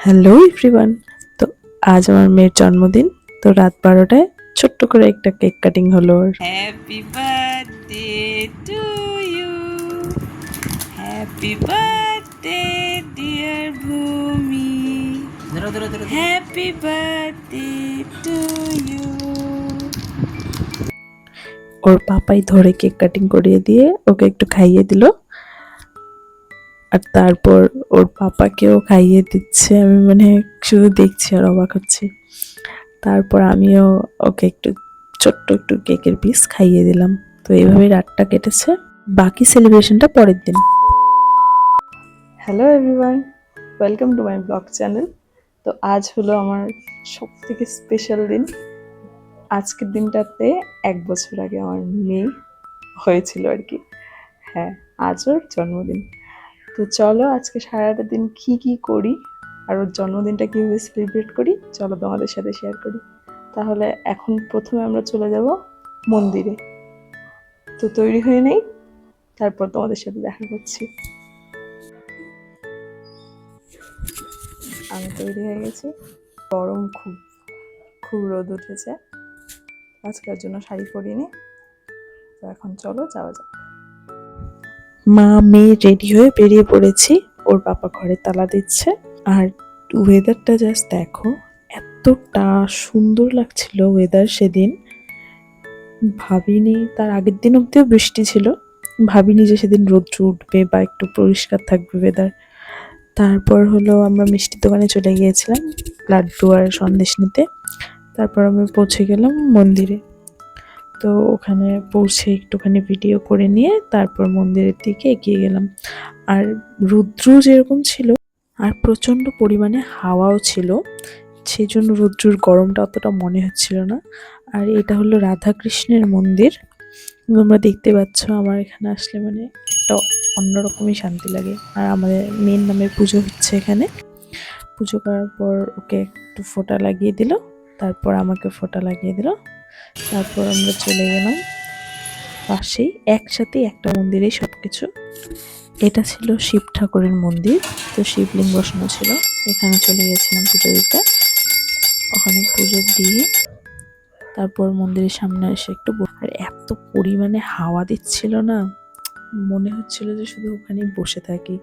Hello everyone. তো আজ আমার মেয়ের জন্মদিন। তো রাত 12টায় ছোট্ট করে একটা কেক কাটিং হলো ওর। Happy birthday to you, happy birthday dear Bhumi, happy birthday to you. ওর পাপাই ধরে কেক কাটিং করিয়ে দিয়ে ওকে একটু খাইয়ে দিল, আর তারপর ওর পাপাকেও খাইয়ে দিচ্ছে। আমি শুধু দেখছি আর অবাক হচ্ছি। তারপর আমিও ওকে ছোট্ট একটু কেকের পিস খাইয়ে দিলাম। তো এইভাবেই রাতটা কেটেছে। বাকি সেলিব্রেশনটা পরের দিন। Hello everyone, welcome to my blog channel. তো আজ হলো আমার সব থেকে স্পেশাল দিন। আজকের দিনটাতে 1 বছর আগে আমার মেয়ে হয়েছিল আর কি। হ্যাঁ, আজ ওর জন্মদিন। তো চলো আজকে সারাটা দিন কি করি আর ওর জন্মদিনটা কীভাবে সেলিব্রেট করি চলো তোমাদের সাথে শেয়ার করি। তাহলে এখন প্রথমে আমরা চলে যাব মন্দিরে। তো তৈরি হয়ে নেই, তারপর তোমাদের সাথে দেখা করছি। আমি তৈরি হয়ে গেছি। গরম খুব খুব রোদ উঠেছে, আজকের জন্য শাড়ি পরিনি। তো এখন চলো যাওয়া যাক। মা মেয়ে রেডি হয়ে বেরিয়ে পড়েছি। ওর বাবা ঘরে তালা দিচ্ছে। আর ওয়েদারটা জাস্ট দেখো, এতটা সুন্দর লাগছিল ওয়েদার সেদিন। ভাবিনি, তার আগের দিন অব্দিও বৃষ্টি ছিল, ভাবিনি যে সেদিন রোদ্র উঠবে বা একটু পরিষ্কার থাকবে ওয়েদার। তারপর হলো আমরা মিষ্টির দোকানে চলে গিয়েছিলাম লাড্ডু আর সন্দেশ নিতে। তারপর আমি পৌঁছে গেলাম মন্দিরে। তো ওখানে পৌঁছে একটুখানি ভিডিও করে নিয়ে তারপর মন্দিরের দিকে এগিয়ে গেলাম। আর রুদ্র যেরকম ছিল আর প্রচণ্ড পরিমাণে হাওয়াও ছিল, সেই জন্য রুদ্রুর গরমটা অতটা মনে হচ্ছিল না। আর এটা হলো রাধাকৃষ্ণের মন্দির। তোমরা দেখতে পাচ্ছ, আমার এখানে আসলে একটা অন্যরকমই শান্তি লাগে। আর আমাদের মেন নামের পুজো হচ্ছে এখানে। পুজো করার পর ওকে একটু ফোঁটা লাগিয়ে দিল, তারপর আমাকে ফোঁটা লাগিয়ে দিল। তারপর আমরা চলে গেলাম পাশেই, একসাথেই একটা মন্দিরেই সব কিছু। এটা ছিল শিব ঠাকুরের মন্দির। তো শিবলিঙ্গ বসানো ছিল, এখানে চলে গেছিলাম পুজো দিতে। ওখানে পুজো দিয়ে তারপর মন্দিরের সামনে এসে আর এত পরিমাণে হাওয়া দিচ্ছিল না, মনে হচ্ছিল যে শুধু ওখানে বসে থাকি,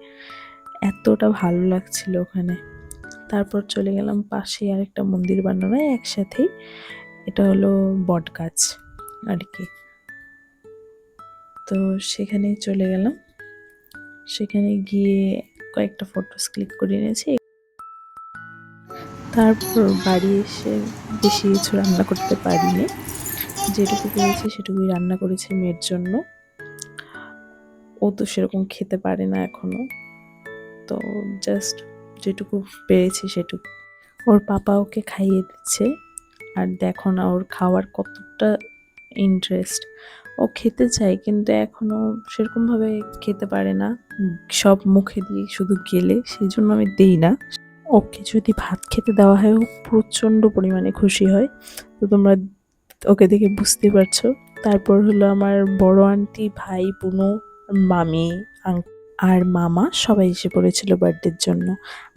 এতটা ভালো লাগছিল ওখানে। তারপর চলে গেলাম পাশে আরেকটা মন্দির বানানো একসাথেই, এটা হলো বট গাছ আর কি। তো সেখানে চলে গেলাম, সেখানে গিয়ে কয়েকটা ফটোস ক্লিক করে নিয়েছি। তারপর বাড়ি এসে বেশি কিছু রান্না করতে পারিনি, যেটুকু পেরেছি সেটুকুই রান্না করেছি মেয়ের জন্য। ও তো সেরকম খেতে পারে না এখনো, তো জাস্ট যেটুকু পেরেছি সেটুকু। ওর পাপা ওকে খাইয়ে দিচ্ছে। আর দেখো না ওর খাওয়ার কতটা ইন্টারেস্ট। ও খেতে চায় কিন্তু এখনো সেরকমভাবে খেতে পারে না, সব মুখে দিয়ে শুধু গেলে, সেই জন্য আমি দিই না। ওকে যদি ভাত খেতে দেওয়া হয় ও প্রচণ্ড পরিমাণে খুশি হয়। তো তোমরা ওকে দেখে বুঝতে পারছো। তারপর হলো আমার বড় আন্টি, ভাই, বোনু, মামি, আর মামা সবাই এসে পড়েছিল বার্থডের জন্য।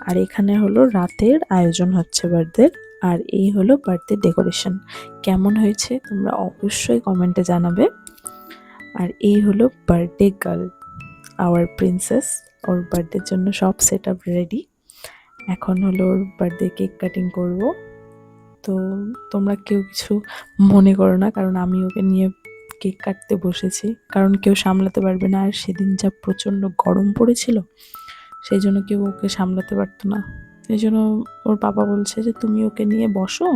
আর এখানে হলো রাতের আয়োজন হচ্ছে বার্থডের। আর এই হলো বার্থডে ডেকোরেশন। কেমন হয়েছে তোমরা অবশ্যই কমেন্টে জানাবে। আর এই হলো বার্থডে গার্ল, আওয়ার প্রিন্সেস। ওর বার্থডের জন্য সব সেট আপ রেডি। এখন হলো ওর বার্থডে কেক কাটিং করব। তো তোমরা কেউ কিছু মনে করো না, কারণ আমি ওকে নিয়ে কেক কাটতে বসেছি, কারণ কেউ সামলাতে পারবে না। আর সেদিন যা প্রচণ্ড গরম পড়েছিল, সেই জন্য কেউ ওকে সামলাতে পারতো না। এই জন্য ওর বাবা বলছে যে তুমি ওকে নিয়ে বসো,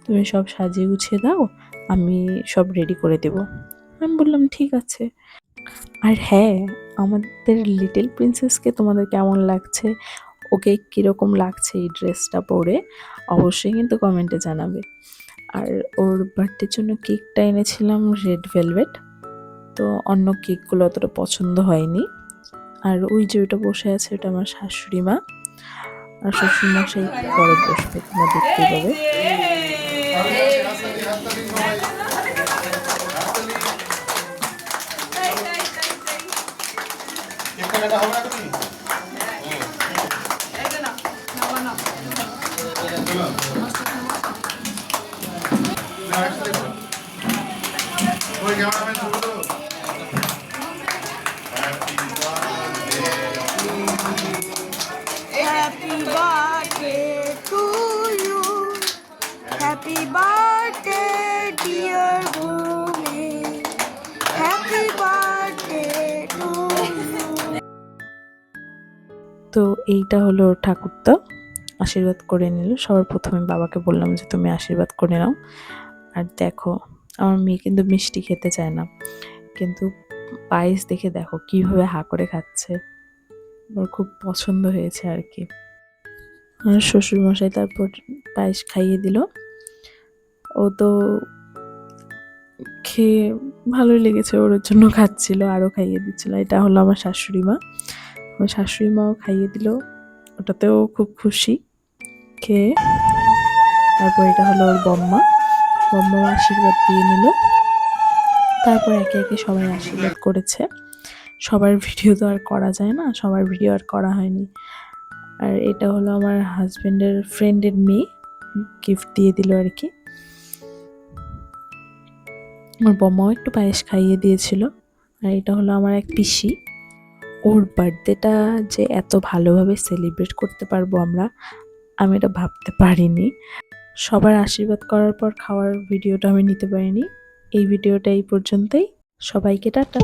তুমি সব সাজিয়ে গুছিয়ে দাও, আমি সব রেডি করে দেব। আমি বললাম ঠিক আছে। আর হ্যাঁ, আমাদের লিটল প্রিন্সেসকে তোমাদের কেমন লাগছে, ওকে কীরকম লাগছে এই ড্রেসটা পরে, অবশ্যই কিন্তু কমেন্টে জানাবে। আর ওর বার্থডের জন্য কেকটা এনেছিলাম রেড ভেলভেট। তো অন্য কেকগুলো অতটা পছন্দ হয়নি। আর ওই যে ওটা বসে আছে, ওটা আমার শাশুড়ি মা। আর শ্বশুরমশাই পরে বসবে, তোমরা দেখতেই পাবে। Happy birthday to you. Happy birthday, dear Bhumi. Happy birthday to you. তো এইটা হলো ঠাকুরদা আশীর্বাদ করে নিল। সবার প্রথমে বাবাকে বললাম যে তুমি আশীর্বাদ করে নাও। আর দেখো আমার মেয়ে কিন্তু মিষ্টি খেতে চায় না, কিন্তু পায়েস দেখে দেখো কিভাবে হা করে খাচ্ছে, ওর খুব পছন্দ হয়েছে আর কি। আর শ্বশুরমশাই তারপর পায়েস খাইয়ে দিল। ও তো খেয়ে ভালোই লেগেছে, ওর জন্য খাচ্ছিল, আরও খাইয়ে দিচ্ছিল। এটা হলো আমার শাশুড়ি মা, আমার শাশুড়ি মাও খাইয়ে দিল, ওটাতেও খুব খুশি খেয়ে। তারপর এটা হলো ওর বম্মা, বম্মাও আশীর্বাদ দিয়ে নিল। তারপর একে একে সবাই আশীর্বাদ করেছে। সবার ভিডিও তো আর করা যায় না, সবার ভিডিও আর করা হয়নি। আর এটা হলো আমার হাজবেন্ডের ফ্রেন্ডের মেয়ে, গিফট দিয়ে দিল আর কি। আমার বম্মাও একটু পায়েস খাইয়ে দিয়েছিল। আর এটা হলো আমার এক পিসি, ওর বার্থডেটা যে এত ভালোভাবে সেলিব্রেট করতে পারবো আমি এটা ভাবতে পারিনি। সবার আশীর্বাদ করার পর খাওয়ার ভিডিওটা আমি নিতে পারিনি। এই ভিডিওটা এই পর্যন্তই। সবাইকে টাটা।